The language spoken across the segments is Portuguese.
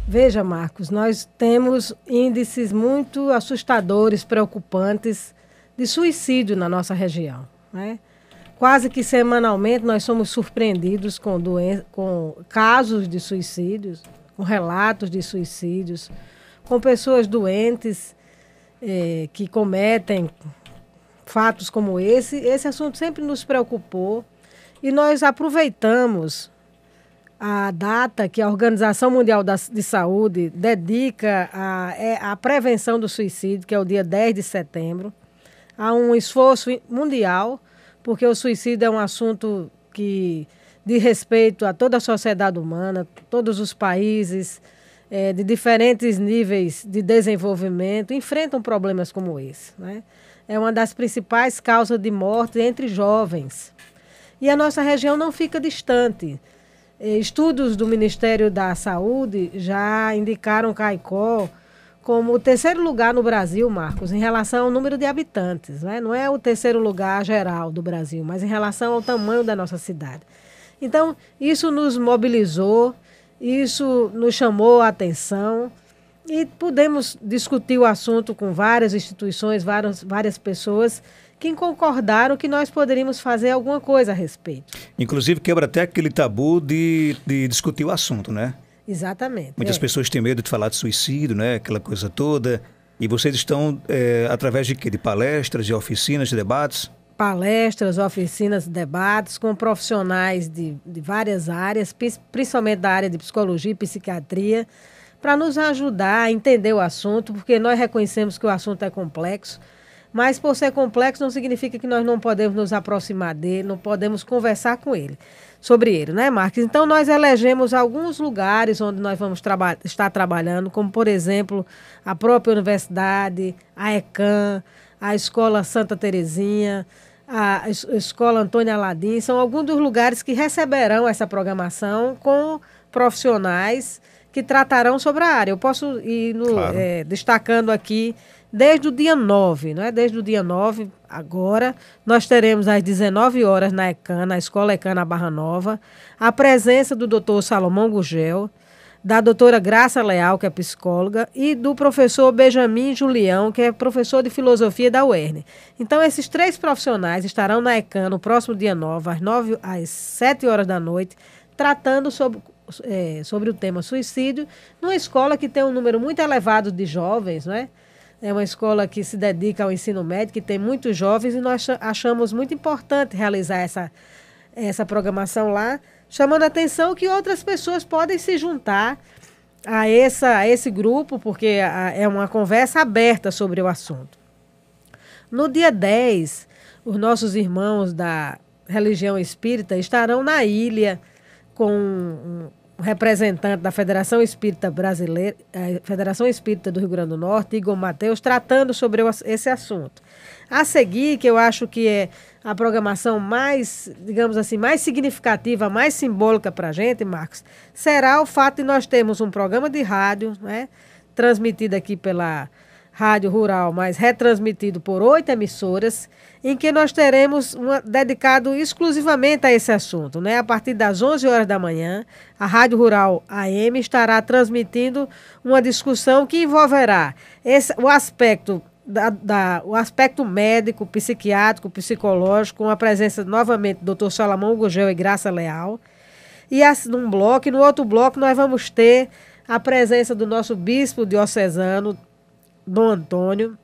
Veja, Marcos, nós temos índices muito assustadores, preocupantes de suicídio na nossa região, né? Quase que semanalmente nós somos surpreendidos com casos de suicídios, com relatos de suicídios, com pessoas doentes que cometem fatos como esse. Esse assunto sempre nos preocupou e nós aproveitamos a data que a Organização Mundial de Saúde dedica à prevenção do suicídio, que é o dia 10 de setembro, a um esforço mundial, porque o suicídio é um assunto que diz respeito a toda a sociedade humana, todos os países de diferentes níveis de desenvolvimento enfrentam problemas como esse, né? É uma das principais causas de morte entre jovens. E a nossa região não fica distante. Estudos do Ministério da Saúde já indicaram Caicó como o terceiro lugar no Brasil, Marcos, em relação ao número de habitantes, né? Não é o terceiro lugar geral do Brasil, mas em relação ao tamanho da nossa cidade. Então, isso nos mobilizou, isso nos chamou a atenção e pudemos discutir o assunto com várias instituições, várias pessoas que concordaram que nós poderíamos fazer alguma coisa a respeito. Inclusive quebra até aquele tabu de discutir o assunto, né? Exatamente. Muitas pessoas têm medo de falar de suicídio, né? Aquela coisa toda. E vocês estão, através de quê? De palestras, de oficinas, de debates? Palestras, oficinas, debates com profissionais de várias áreas, principalmente da área de psicologia e psiquiatria, para nos ajudar a entender o assunto, porque nós reconhecemos que o assunto é complexo, mas por ser complexo não significa que nós não podemos nos aproximar dele, não podemos conversar com ele, sobre ele, né, Marcos? Então nós elegemos alguns lugares onde nós vamos estar trabalhando, como por exemplo a própria universidade, a ECAM, a Escola Santa Terezinha, a Escola Antônio Aladim, são alguns dos lugares que receberão essa programação com profissionais que tratarão sobre a área. Eu posso ir Claro. Destacando aqui, desde o dia 9, né? Desde o dia 9, agora, nós teremos às 19 horas na ECAN, na Escola ECAN na Barra Nova, a presença do doutor Salomão Gugel, da doutora Graça Leal, que é psicóloga, e do professor Benjamin Julião, que é professor de filosofia da UERN. Então, esses três profissionais estarão na ECAN no próximo dia 9, às 7 horas da noite, tratando sobre o tema suicídio, numa escola que tem um número muito elevado de jovens, né? É uma escola que se dedica ao ensino médio, que tem muitos jovens, e nós achamos muito importante realizar essa programação lá, chamando a atenção que outras pessoas podem se juntar a esse grupo, porque é uma conversa aberta sobre o assunto. No dia 10, os nossos irmãos da religião espírita estarão na ilha com um representante da Federação Espírita Brasileira, Federação Espírita do Rio Grande do Norte, Igor Mateus, tratando sobre esse assunto. A seguir, que eu acho que é a programação mais, digamos assim, mais significativa, mais simbólica para a gente, Marcos, será o fato de nós termos um programa de rádio, né, transmitido aqui pela Rádio Rural, mas retransmitido por 8 emissoras, em que nós teremos dedicado exclusivamente a esse assunto, né? A partir das 11 horas da manhã, a Rádio Rural AM estará transmitindo uma discussão que envolverá o aspecto o aspecto médico, psiquiátrico, psicológico, com a presença novamente do Dr. Salomão Gugel e Graça Leal. E num bloco, e no outro bloco nós vamos ter a presença do nosso bispo diocesano, Dom Antônio.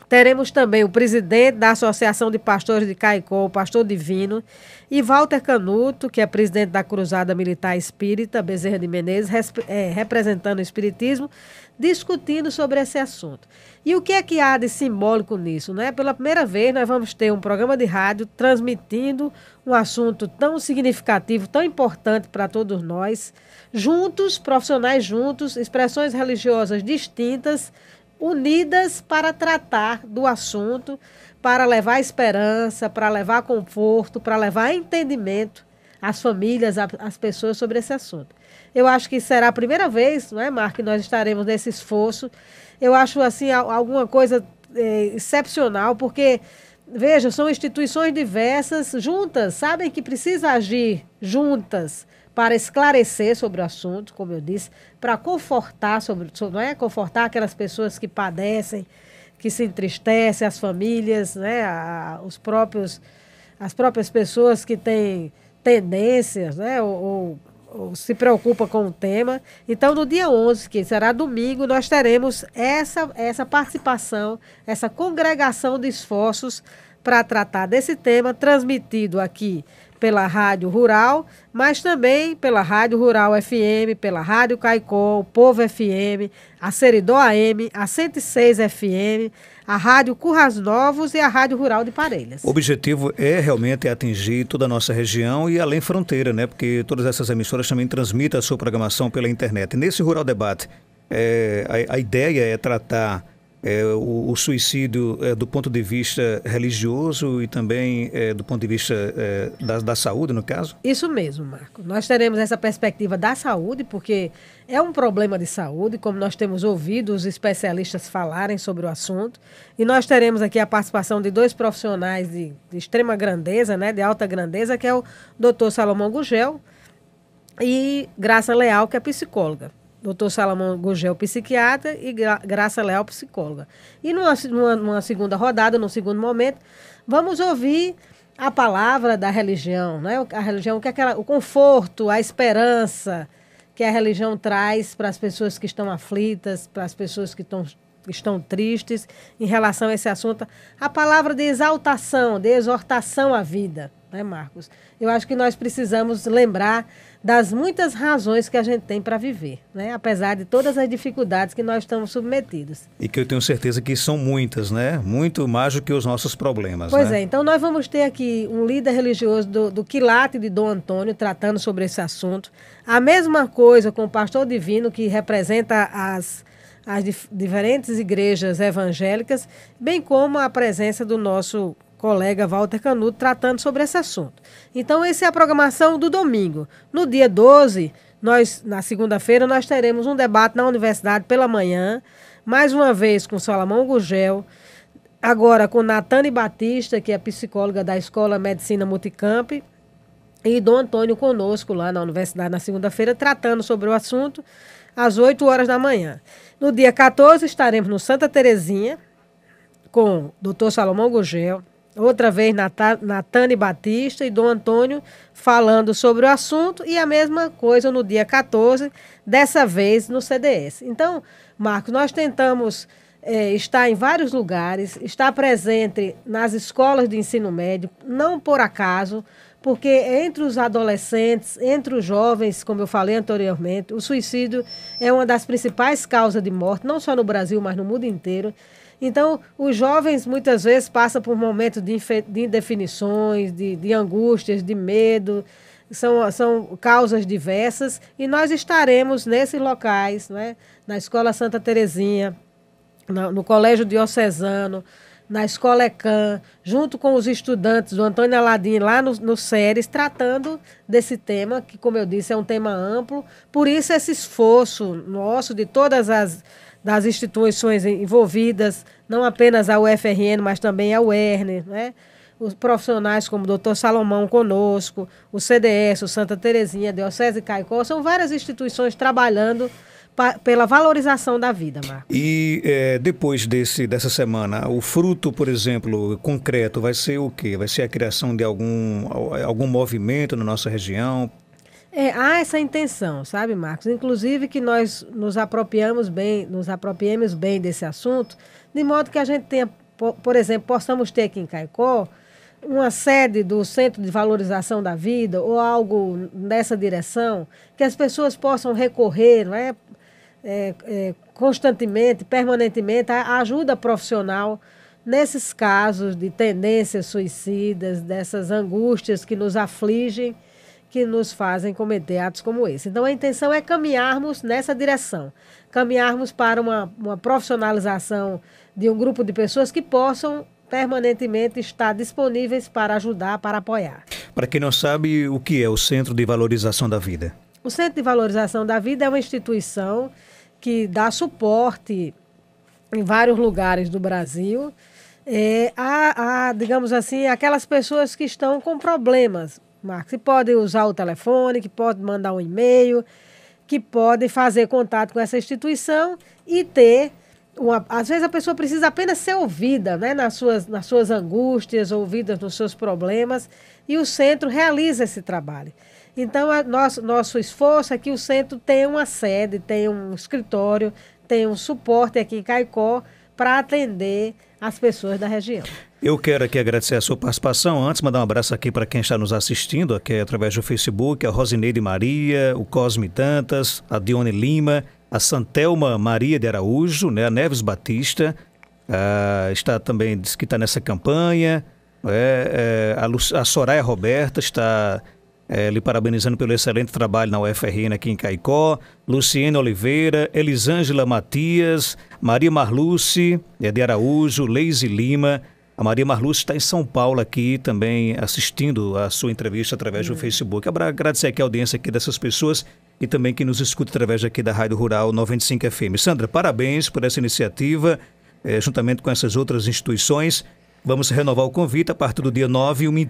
Teremos também o presidente da Associação de Pastores de Caicó, o pastor Divino, e Walter Canuto, que é presidente da Cruzada Militar Espírita, Bezerra de Menezes, representando o Espiritismo, discutindo sobre esse assunto. E o que é que há de simbólico nisso, né? Pela primeira vez nós vamos ter um programa de rádio transmitindo um assunto tão significativo, tão importante para todos nós, juntos, profissionais juntos, expressões religiosas distintas, unidas para tratar do assunto, para levar esperança, para levar conforto, para levar entendimento às famílias, às pessoas sobre esse assunto. Eu acho que será a primeira vez, não é, Marco, que nós estaremos nesse esforço. Eu acho, assim, alguma coisa excepcional, porque Veja, são instituições diversas, juntas, sabem que precisa agir juntas para esclarecer sobre o assunto, como eu disse, para confortar não é? Confortar aquelas pessoas que padecem, que se entristecem, as famílias, né? As próprias pessoas que têm tendências, né? Ou se preocupa com o tema. Então, no dia 11, que será domingo, nós teremos essa participação, essa congregação de esforços para tratar desse tema, transmitido aqui pela Rádio Rural, mas também pela Rádio Rural FM, pela Rádio Caicó, o Povo FM, a Seridó AM, a 106 FM, a Rádio Currais Novos e a Rádio Rural de Parelhas. O objetivo é realmente atingir toda a nossa região e além fronteira, né? Porque todas essas emissoras também transmitem a sua programação pela internet. Nesse Rural Debate, a ideia é tratar o suicídio do ponto de vista religioso e também do ponto de vista da saúde, no caso? Isso mesmo, Marco. Nós teremos essa perspectiva da saúde, porque é um problema de saúde, como nós temos ouvido os especialistas falarem sobre o assunto. E nós teremos aqui a participação de dois profissionais de extrema grandeza, né, de alta grandeza, que é o Dr. Salomão Gugel e Graça Leal, que é psicóloga. Dr. Salomão Gugel, psiquiatra, e Graça Leal, psicóloga. E numa segunda rodada, num segundo momento, vamos ouvir a palavra da religião, né? A religião, que é o conforto, a esperança que a religião traz para as pessoas que estão aflitas, para as pessoas que estão tristes em relação a esse assunto. A palavra de exaltação, de exortação à vida, né, Marcos? Eu acho que nós precisamos lembrar das muitas razões que a gente tem para viver, né? Apesar de todas as dificuldades que nós estamos submetidos. E que eu tenho certeza que são muitas, né? Muito mais do que os nossos problemas. Pois né? então nós vamos ter aqui um líder religioso do quilate de Dom Antônio tratando sobre esse assunto. A mesma coisa com o pastor divino, que representa as diferentes igrejas evangélicas, bem como a presença do nosso colega Walter Canuto tratando sobre esse assunto. Então, essa é a programação do domingo. No dia 12, na segunda-feira, nós teremos um debate na universidade pela manhã, mais uma vez com Salomão Gugel, agora com Natane Batista, que é psicóloga da Escola Medicina Multicamp, e Dom Antônio conosco lá na universidade na segunda-feira, tratando sobre o assunto às 8 horas da manhã. No dia 14, estaremos no Santa Terezinha, com o Dr. Salomão Gugel, outra vez Natane Batista e Dom Antônio falando sobre o assunto, e a mesma coisa no dia 14, dessa vez no CDS. Então, Marcos, nós tentamos estar em vários lugares, estar presente nas escolas de ensino médio, não por acaso, porque entre os adolescentes, entre os jovens, como eu falei anteriormente, o suicídio é uma das principais causas de morte, não só no Brasil, mas no mundo inteiro. Então, os jovens muitas vezes passam por momentos de indefinições, de angústias, de medo, são causas diversas, e nós estaremos nesses locais, né? Na Escola Santa Terezinha, no Colégio Diocesano, na Escola ECAM, junto com os estudantes do Antônio Aladim, lá no SERES, tratando desse tema, que, como eu disse, é um tema amplo. Por isso, esse esforço nosso, de todas das instituições envolvidas, não apenas a UFRN, mas também a UERN, né? Os profissionais como o Dr. Salomão conosco, o CDS, o Santa Terezinha, a Diocese Caicó, são várias instituições trabalhando pela valorização da vida, Marcos. E depois dessa semana, o fruto, por exemplo, concreto, vai ser o quê? Vai ser a criação de algum movimento na nossa região? Há essa intenção, sabe, Marcos? Inclusive que nós nos apropriemos bem desse assunto, de modo que a gente tenha, por exemplo, possamos ter aqui em Caicó uma sede do Centro de Valorização da Vida ou algo nessa direção, que as pessoas possam recorrer, não é? Constantemente, permanentemente, a ajuda profissional nesses casos de tendências suicidas, dessas angústias que nos afligem, que nos fazem cometer atos como esse. Então, a intenção é caminharmos nessa direção, caminharmos para uma profissionalização de um grupo de pessoas que possam permanentemente estar disponíveis para ajudar, para apoiar. Para quem não sabe, o que é o Centro de Valorização da Vida? O Centro de Valorização da Vida é uma instituição que dá suporte em vários lugares do Brasil, digamos assim, aquelas pessoas que estão com problemas, Marcos, que podem usar o telefone, que podem mandar um e-mail, que podem fazer contato com essa instituição e ter às vezes a pessoa precisa apenas ser ouvida, né, nas suas angústias, ouvida nos seus problemas, e o centro realiza esse trabalho. Então, nosso esforço é que o centro tenha uma sede, tenha um escritório, tenha um suporte aqui em Caicó para atender as pessoas da região. Eu quero aqui agradecer a sua participação. Antes, mandar um abraço aqui para quem está nos assistindo, aqui através do Facebook, a Rosineide Maria, o Cosme Dantas, a Dione Lima, a Santelma Maria de Araújo, né, a Neves Batista, está também, diz que está nessa campanha, a Soraya Roberta está lhe parabenizando pelo excelente trabalho na UFRN aqui em Caicó, Luciene Oliveira, Elisângela Matias, Maria Marluce de Araújo, Leise Lima. A Maria Marluce está em São Paulo aqui também assistindo a sua entrevista através do Facebook. Agradecer aqui a audiência aqui dessas pessoas e também quem nos escuta através aqui da Rádio Rural 95 FM. Sandra, parabéns por essa iniciativa, juntamente com essas outras instituições. Vamos renovar o convite a partir do dia 9, uma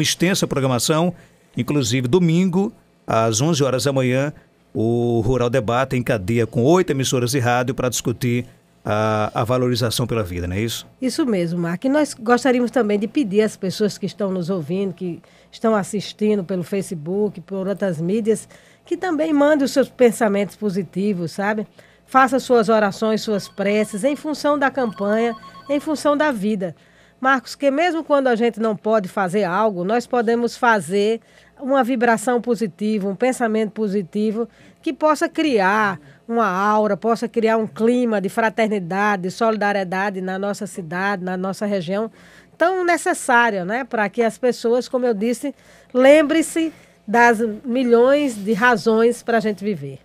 extensa programação, inclusive domingo, às 11 horas da manhã, o Rural Debate em cadeia com 8 emissoras de rádio para discutir a valorização pela vida, não é isso? Isso mesmo, Marco. E nós gostaríamos também de pedir às pessoas que estão nos ouvindo, que estão assistindo pelo Facebook, por outras mídias, que também mandem os seus pensamentos positivos, sabe? Faça suas orações, suas preces, em função da campanha, em função da vida. Marcos, que mesmo quando a gente não pode fazer algo, nós podemos fazer uma vibração positiva, um pensamento positivo que possa criar uma aura, possa criar um clima de fraternidade, de solidariedade na nossa cidade, na nossa região, tão necessária, né, para que as pessoas, como eu disse, lembrem-se das milhões de razões para a gente viver.